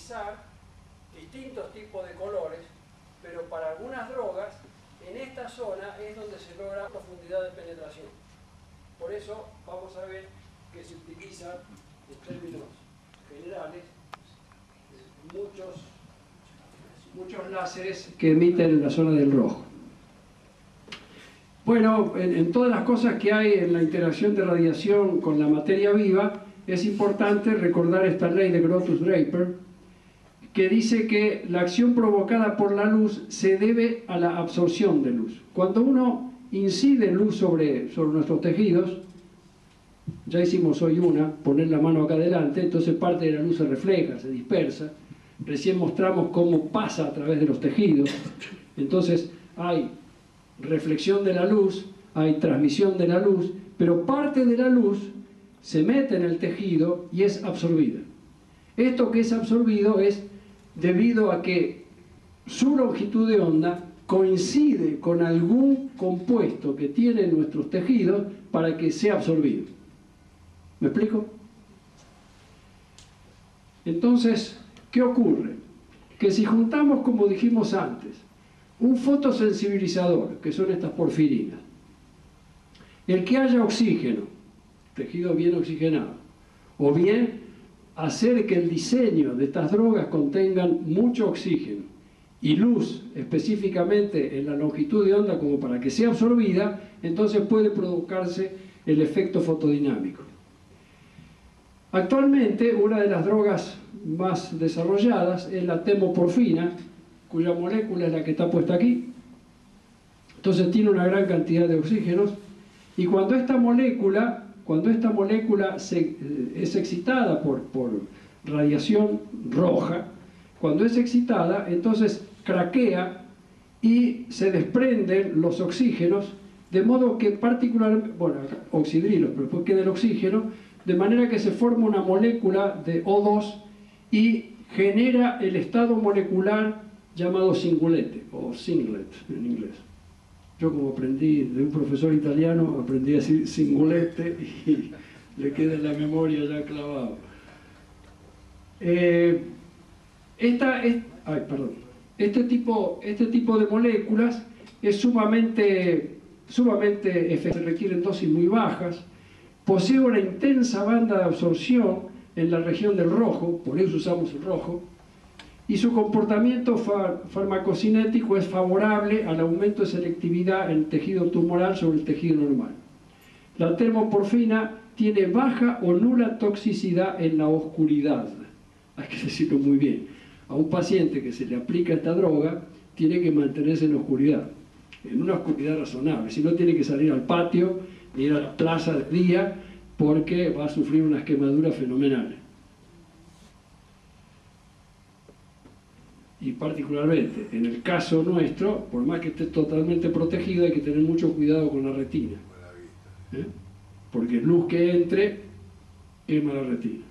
utilizar distintos tipos de colores, pero para algunas drogas, en esta zona es donde se logra profundidad de penetración. Por eso vamos a ver que se utiliza, en términos generales, muchos láseres que emiten en la zona del rojo. Bueno, en todas las cosas que hay en la interacción de radiación con la materia viva, es importante recordar esta ley de Grotius-Draper, que dice que la acción provocada por la luz se debe a la absorción de luz. Cuando uno incide luz sobre nuestros tejidos, ya hicimos hoy poner la mano acá adelante, entonces parte de la luz se refleja, se dispersa. Recién mostramos cómo pasa a través de los tejidos. Entonces hay reflexión de la luz, hay transmisión de la luz, pero parte de la luz se mete en el tejido y es absorbida. Esto que es absorbido es debido a que su longitud de onda coincide con algún compuesto que tienen nuestros tejidos para que sea absorbido. ¿Me explico? Entonces, ¿qué ocurre? Que si juntamos, como dijimos antes, un fotosensibilizador, que son estas porfirinas, el que haya oxígeno, tejido bien oxigenado, o bien hacer que el diseño de estas drogas contengan mucho oxígeno y luz específicamente en la longitud de onda como para que sea absorbida, entonces puede provocarse el efecto fotodinámico. Actualmente una de las drogas más desarrolladas es la temoporfina, cuya molécula es la que está puesta aquí. Entonces tiene una gran cantidad de oxígenos, y cuando esta molécula es excitada por radiación roja, cuando es excitada, entonces craquea y se desprenden los oxígenos, de modo que particularmente, bueno, oxidrilos, pero después queda el oxígeno, de manera que se forma una molécula de O2 y genera el estado molecular llamado singulete, o singlet en inglés. Yo, como aprendí de un profesor italiano, aprendí a decir singulete y le queda en la memoria ya clavado. Este tipo de moléculas es sumamente efectivo, requieren dosis muy bajas, posee una intensa banda de absorción en la región del rojo, por eso usamos el rojo, y su comportamiento farmacocinético es favorable al aumento de selectividad en el tejido tumoral sobre el tejido normal. La temoporfina tiene baja o nula toxicidad en la oscuridad. Hay que decirlo muy bien. A un paciente que se le aplica esta droga tiene que mantenerse en la oscuridad, en una oscuridad razonable. Si no, tiene que salir al patio, ir a la plaza de día, porque va a sufrir unas quemaduras fenomenales. Y particularmente, en el caso nuestro, por más que esté totalmente protegido, hay que tener mucho cuidado con la retina. Porque luz que entre, quema la retina.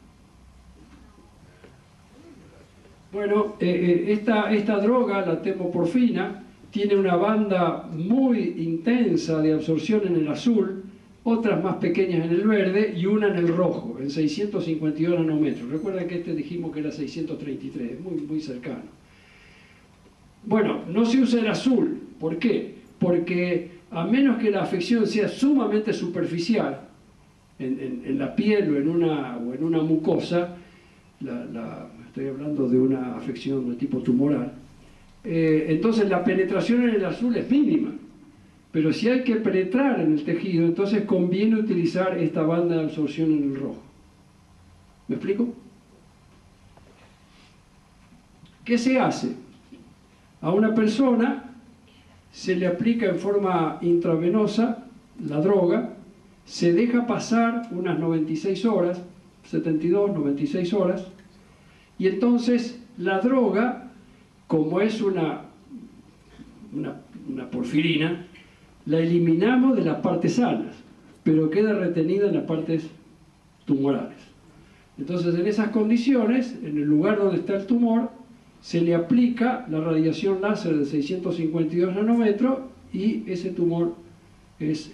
Bueno, esta droga, la temoporfina, tiene una banda muy intensa de absorción en el azul, otras más pequeñas en el verde y una en el rojo, en 652 nanómetros. Recuerden que dijimos que era 633, es muy cercano. Bueno, no se usa el azul. ¿Por qué? Porque a menos que la afección sea sumamente superficial, en la piel o en una mucosa, estoy hablando de una afección de tipo tumoral, entonces la penetración en el azul es mínima. Pero si hay que penetrar en el tejido, entonces conviene utilizar esta banda de absorción en el rojo. ¿Me explico? ¿Qué se hace? A una persona se le aplica en forma intravenosa la droga, se deja pasar unas 96 horas, 72, 96 horas, y entonces la droga, como es una porfirina, la eliminamos de las partes sanas, pero queda retenida en las partes tumorales. Entonces, en esas condiciones, en el lugar donde está el tumor, se le aplica la radiación láser de 652 nanómetros y ese tumor es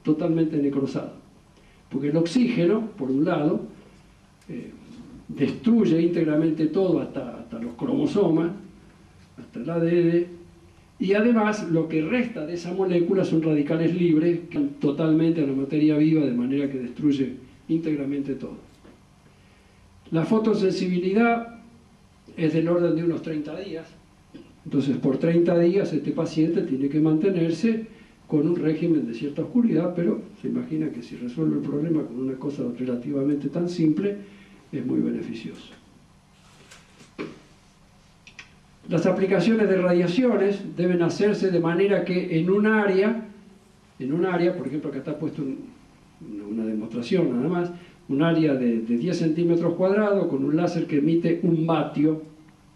totalmente necrosado. Porque el oxígeno, por un lado, destruye íntegramente todo hasta cromosomas, hasta el ADN, y además lo que resta de esa molécula son radicales libres que van totalmente a la materia viva, de manera que destruye íntegramente todo. La fotosensibilidad es del orden de unos 30 días, entonces por 30 días este paciente tiene que mantenerse con un régimen de cierta oscuridad, pero se imagina que si resuelve el problema con una cosa relativamente tan simple, es muy beneficioso. Las aplicaciones de radiaciones deben hacerse de manera que en un área, por ejemplo acá está puesto una demostración nada más, un área de 10 centímetros cuadrados con un láser que emite 1 vatio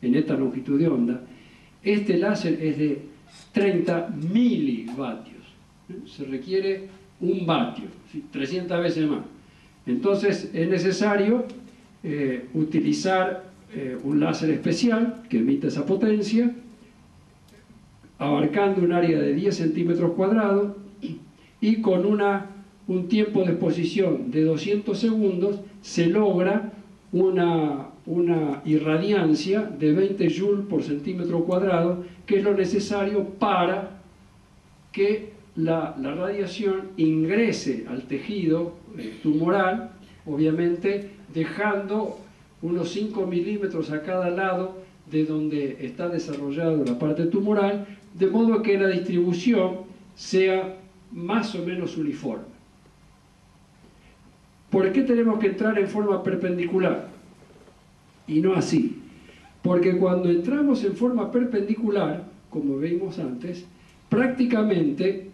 en esta longitud de onda. Este láser es de 30 milivatios. Se requiere 1 vatio, 300 veces más. Entonces es necesario utilizar un láser especial que emite esa potencia, abarcando un área de 10 centímetros cuadrados y con un tiempo de exposición de 200 segundos se logra una irradiancia de 20 joules por centímetro cuadrado, que es lo necesario para que la radiación ingrese al tejido tumoral, obviamente dejando unos 5 milímetros a cada lado de donde está desarrollada la parte tumoral, de modo que la distribución sea más o menos uniforme. ¿Por qué tenemos que entrar en forma perpendicular y no así? Porque cuando entramos en forma perpendicular, como vimos antes, prácticamente,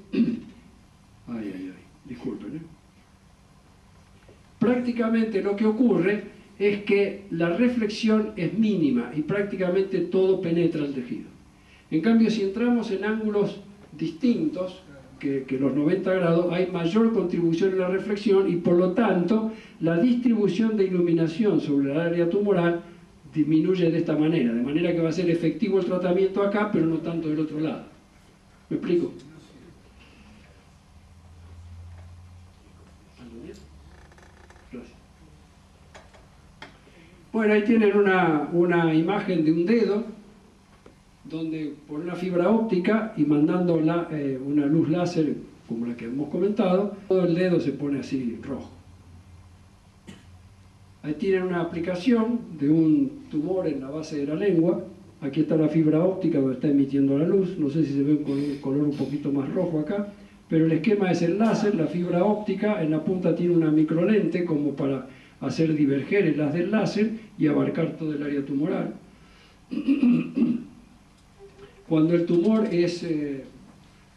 disculpen, prácticamente lo que ocurre es que la reflexión es mínima y prácticamente todo penetra el tejido. En cambio, si entramos en ángulos distintos, que los 90 grados, hay mayor contribución en la reflexión y por lo tanto la distribución de iluminación sobre el área tumoral disminuye de esta manera, de manera que va a ser efectivo el tratamiento acá, pero no tanto del otro lado. ¿Me explico? Gracias. Bueno, ahí tienen una imagen de un dedo, donde por una fibra óptica y mandando una luz láser, como la que hemos comentado, todo el dedo se pone así rojo. Ahí tienen una aplicación de un tumor en la base de la lengua. Aquí está la fibra óptica donde está emitiendo la luz. No sé si se ve un color un poquito más rojo acá, pero el esquema es el láser, la fibra óptica. En la punta tiene una microlente como para hacer diverger el haz del láser y abarcar todo el área tumoral. Cuando el tumor es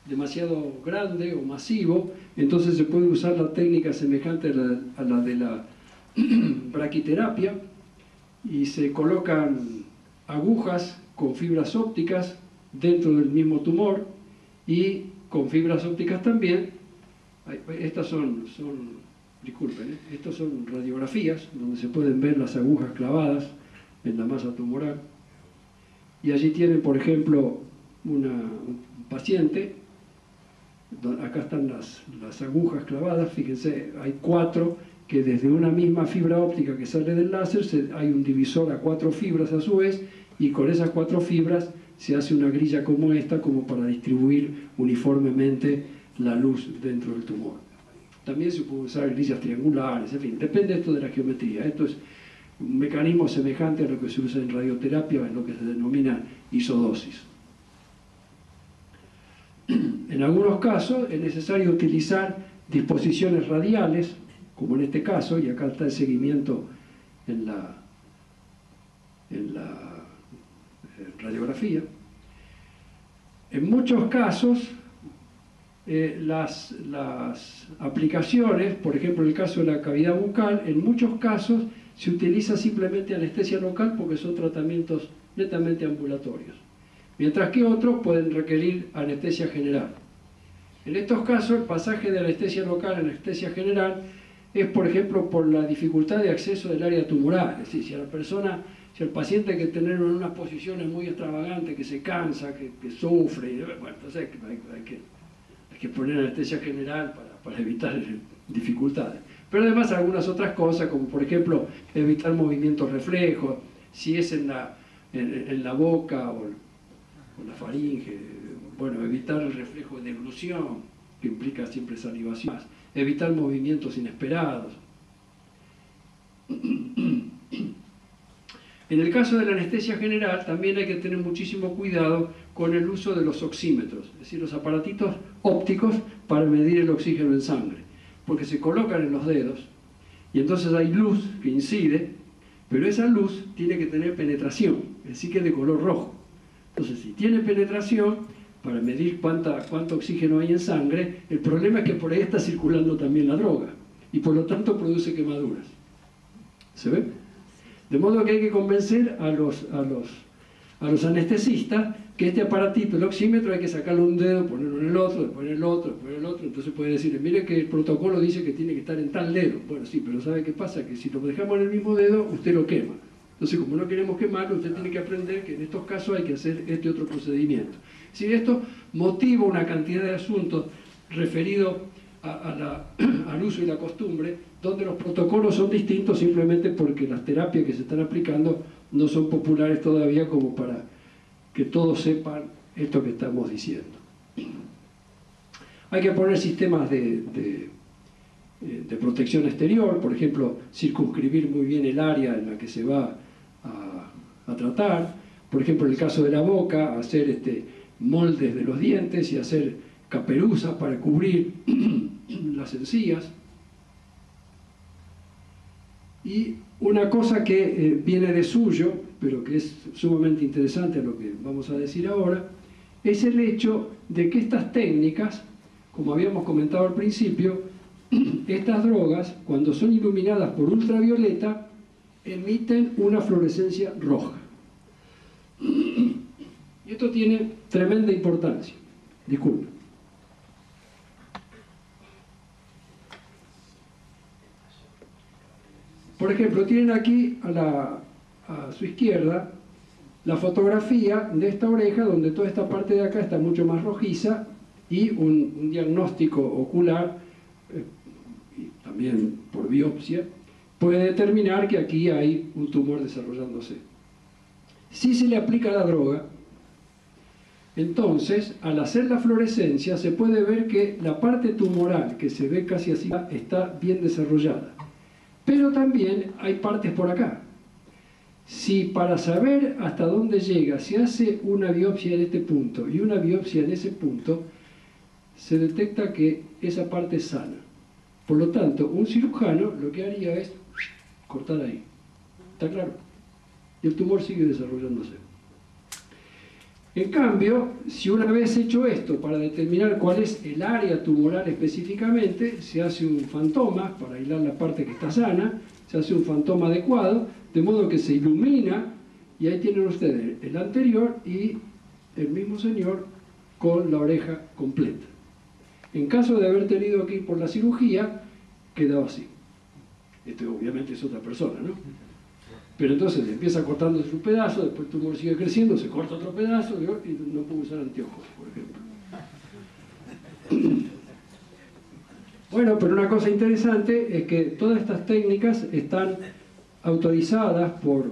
demasiado grande o masivo, entonces se puede usar la técnica semejante a la de la braquiterapia y se colocan agujas con fibras ópticas dentro del mismo tumor y con fibras ópticas también. Estas disculpen, estas son radiografías donde se pueden ver las agujas clavadas en la masa tumoral. Y allí tienen, por ejemplo, un paciente, acá están las agujas clavadas, fíjense, hay 4 que desde una misma fibra óptica que sale del láser, hay un divisor a 4 fibras a su vez, y con esas 4 fibras se hace una grilla como esta, como para distribuir uniformemente la luz dentro del tumor. También se puede usar grillas triangulares, en fin, depende esto de la geometría. Esto es un mecanismo semejante a lo que se usa en radioterapia, en lo que se denomina isodosis. En algunos casos es necesario utilizar disposiciones radiales, como en este caso, y acá está el seguimiento en la radiografía. En muchos casos, las aplicaciones, por ejemplo en el caso de la cavidad bucal, en muchos casos se utiliza simplemente anestesia local porque son tratamientos netamente ambulatorios, mientras que otros pueden requerir anestesia general. En estos casos, el pasaje de anestesia local a anestesia general es, por ejemplo, por la dificultad de acceso del área tumoral. Es decir, si el paciente hay que tenerlo en unas posiciones muy extravagantes, que se cansa, que sufre, bueno, entonces hay que poner anestesia general para evitar dificultades. Pero además algunas otras cosas, como por ejemplo evitar movimientos reflejos, si es en en la boca o la faringe. Bueno, evitar el reflejo de deglución, que implica siempre salivación, evitar movimientos inesperados. En el caso de la anestesia general también hay que tener muchísimo cuidado con el uso de los oxímetros, es decir, los aparatitos ópticos para medir el oxígeno en sangre, porque se colocan en los dedos y entonces hay luz que incide, pero esa luz tiene que tener penetración, es decir, que es de color rojo. Entonces, si tiene penetración, para medir cuánto oxígeno hay en sangre, el problema es que por ahí está circulando también la droga y por lo tanto produce quemaduras. ¿Se ve? De modo que hay que convencer a los anestesistas que este aparatito, el oxímetro, hay que sacarlo un dedo, ponerlo en el otro, después en el otro, después en el otro. Entonces puede decirle, mire que el protocolo dice que tiene que estar en tal dedo. Bueno, sí, pero ¿sabe qué pasa? Que si lo dejamos en el mismo dedo, usted lo quema. Entonces, como no queremos quemarlo, usted tiene que aprender que en estos casos hay que hacer este otro procedimiento. Si esto motiva una cantidad de asuntos referidos al uso y la costumbre, donde los protocolos son distintos simplemente porque las terapias que se están aplicando no son populares todavía como para que todos sepan esto que estamos diciendo. Hay que poner sistemas de protección exterior, por ejemplo, circunscribir muy bien el área en la que se va a tratar. Por ejemplo, en el caso de la boca, hacer moldes de los dientes y hacer caperuzas para cubrir las encías. Y una cosa que viene de suyo, pero que es sumamente interesante a lo que vamos a decir ahora, es el hecho de que estas técnicas, como habíamos comentado al principio, estas drogas, cuando son iluminadas por ultravioleta, emiten una fluorescencia roja. Y esto tiene tremenda importancia. Disculpen. Por ejemplo, tienen aquí a su izquierda la fotografía de esta oreja, donde toda esta parte de acá está mucho más rojiza, y un diagnóstico ocular, y también por biopsia, puede determinar que aquí hay un tumor desarrollándose. Si se le aplica la droga, entonces, al hacer la fluorescencia, se puede ver que la parte tumoral, que se ve casi así, está bien desarrollada. Pero también hay partes por acá. Si para saber hasta dónde llega se hace una biopsia en este punto y una biopsia en ese punto, se detecta que esa parte es sana. Por lo tanto, un cirujano lo que haría es cortar ahí. ¿Está claro? Y el tumor sigue desarrollándose. En cambio, si una vez hecho esto, para determinar cuál es el área tumoral específicamente, se hace un fantoma para aislar la parte que está sana, se hace un fantoma adecuado, de modo que se ilumina, y ahí tienen ustedes el anterior y el mismo señor con la oreja completa. En caso de haber tenido aquí por la cirugía, quedaba así. Este obviamente es otra persona, ¿no? Pero entonces empieza cortándose un pedazo, después el tumor sigue creciendo, se corta otro pedazo y no puede usar anteojos, por ejemplo. Bueno, pero una cosa interesante es que todas estas técnicas están autorizadas por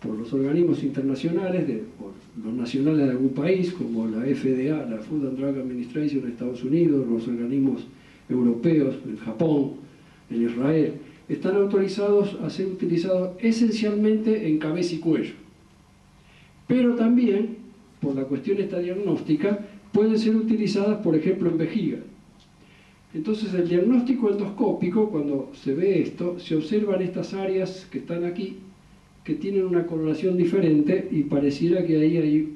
los organismos internacionales, por los nacionales de algún país, como la FDA, la Food and Drug Administration en Estados Unidos, los organismos europeos, en Japón, en Israel. Están autorizados a ser utilizados esencialmente en cabeza y cuello. Pero también, por la cuestión esta diagnóstica, pueden ser utilizadas, por ejemplo, en vejiga. Entonces, el diagnóstico endoscópico, cuando se ve esto, se observan estas áreas que están aquí, que tienen una coloración diferente y pareciera que ahí hay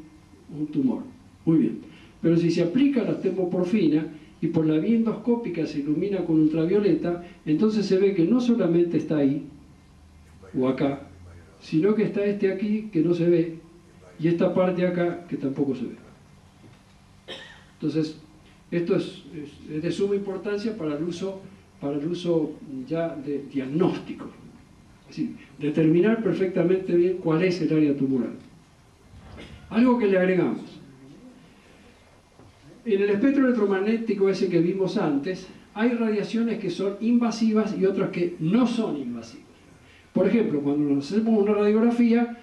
un tumor. Muy bien. Pero si se aplica la termoporfina y por la vía endoscópica se ilumina con ultravioleta, entonces se ve que no solamente está ahí o acá, sino que está este aquí que no se ve y esta parte acá que tampoco se ve. Entonces, esto es de suma importancia para el uso ya de diagnóstico. Es decir, determinar perfectamente bien cuál es el área tumoral. Algo que le agregamos. En el espectro electromagnético ese que vimos antes, hay radiaciones que son invasivas y otras que no son invasivas. Por ejemplo, cuando nos hacemos una radiografía,